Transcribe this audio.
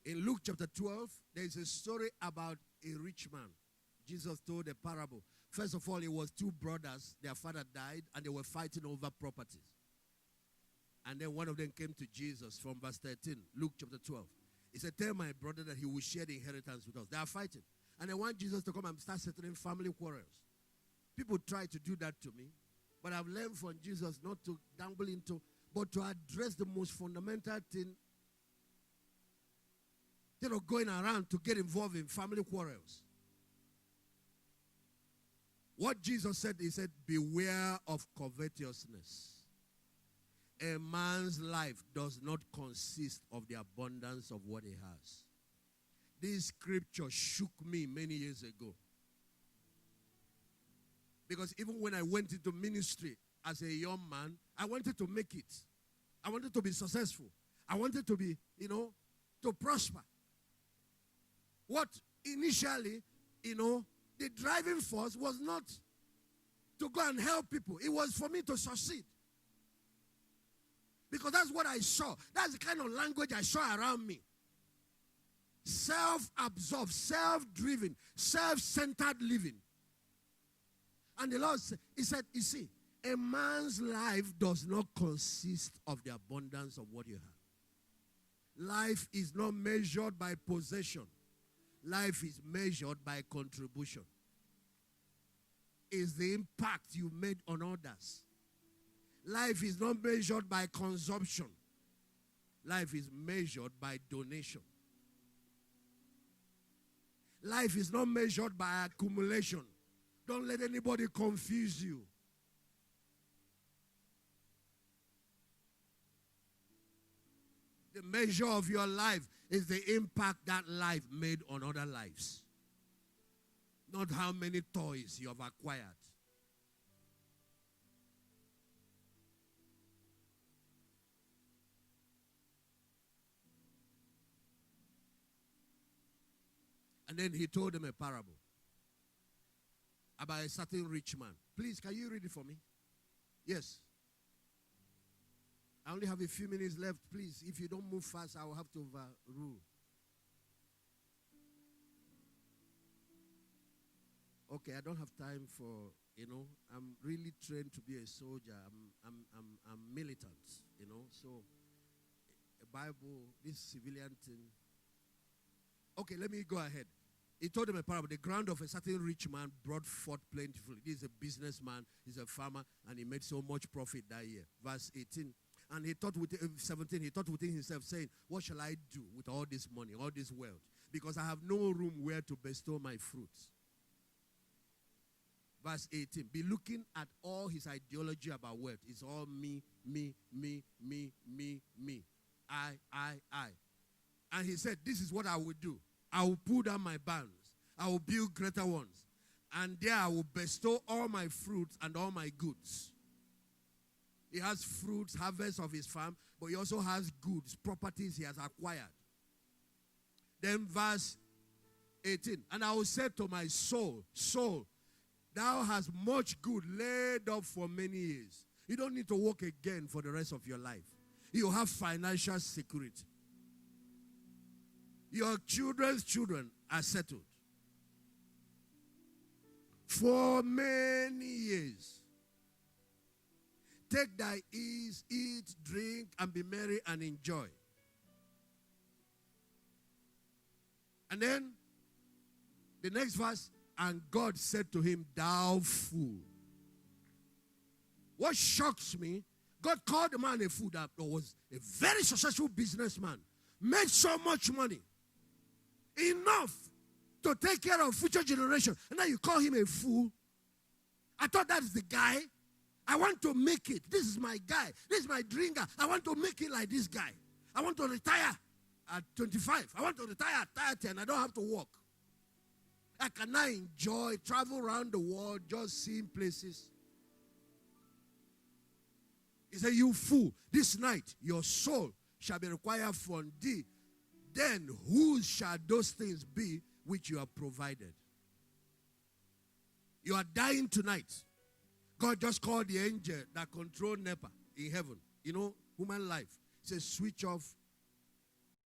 In Luke chapter 12, there is a story about a rich man. Jesus told a parable. First of all, it was two brothers. Their father died, and they were fighting over properties. And then one of them came to Jesus from verse 13, Luke chapter 12. He said, tell my brother that he will share the inheritance with us. They are fighting. And they want Jesus to come and start settling family quarrels. People try to do that to me. But I've learned from Jesus not to dabble into, but to address the most fundamental thing. Instead of going around to get involved in family quarrels. What Jesus said, he said, beware of covetousness. A man's life does not consist of the abundance of what he has. This scripture shook me many years ago. Because even when I went into ministry as a young man, I wanted to make it. I wanted to be successful. I wanted to be, to prosper. What initially, the driving force was not to go and help people. It was for me to succeed. Because that's what I saw. That's the kind of language I saw around me. Self-absorbed, self-driven, self-centered living. And the Lord said, he said, you see, a man's life does not consist of the abundance of what you have. Life is not measured by possession. Life is measured by contribution. It's the impact you made on others. Life is not measured by consumption. Life is measured by donation. Life is not measured by accumulation. Don't let anybody confuse you. The measure of your life is the impact that life made on other lives. Not how many toys you have acquired. And then he told them a parable about a certain rich man. Please, can you read it for me? Yes. I only have a few minutes left. Please, if you don't move fast, I will have to overrule. Okay, I don't have time for, I'm really trained to be a soldier. I'm militant, so a Bible, this civilian thing. Okay, let me go ahead. He told them a parable. The ground of a certain rich man brought forth plentifully. This is a businessman, he's a farmer, and he made so much profit that year. Verse 18. And he thought 17, he thought within himself, saying, what shall I do with all this money, all this wealth? Because I have no room where to bestow my fruits. Verse 18. Be looking at all his ideology about wealth. It's all me, me, me, me, me, me. I. And he said, this is what I will do. I will pull down my barns. I will build greater ones. And there I will bestow all my fruits and all my goods. He has fruits, harvest of his farm, but he also has goods, properties he has acquired. Then verse 18. And I will say to my soul, soul, thou hast much good laid up for many years. You don't need to work again for the rest of your life. You have financial security. Your children's children are settled. For many years. Take thy ease, eat, drink, and be merry and enjoy. And then, the next verse, and God said to him, thou fool. What shocks me, God called the man a fool that was a very successful businessman, made so much money, enough to take care of future generations. And now you call him a fool. I thought that is the guy. I want to make it. This is my guy. This is my dream guy. I want to make it like this guy. I want to retire at 25. I want to retire at 30 and I don't have to work. I can now enjoy, travel around the world, just seeing places. He said, you fool, this night your soul shall be required from thee. Then whose shall those things be which you have provided? You are dying tonight. God just called the angel that controlled NEPA in heaven. Human life. He says, switch off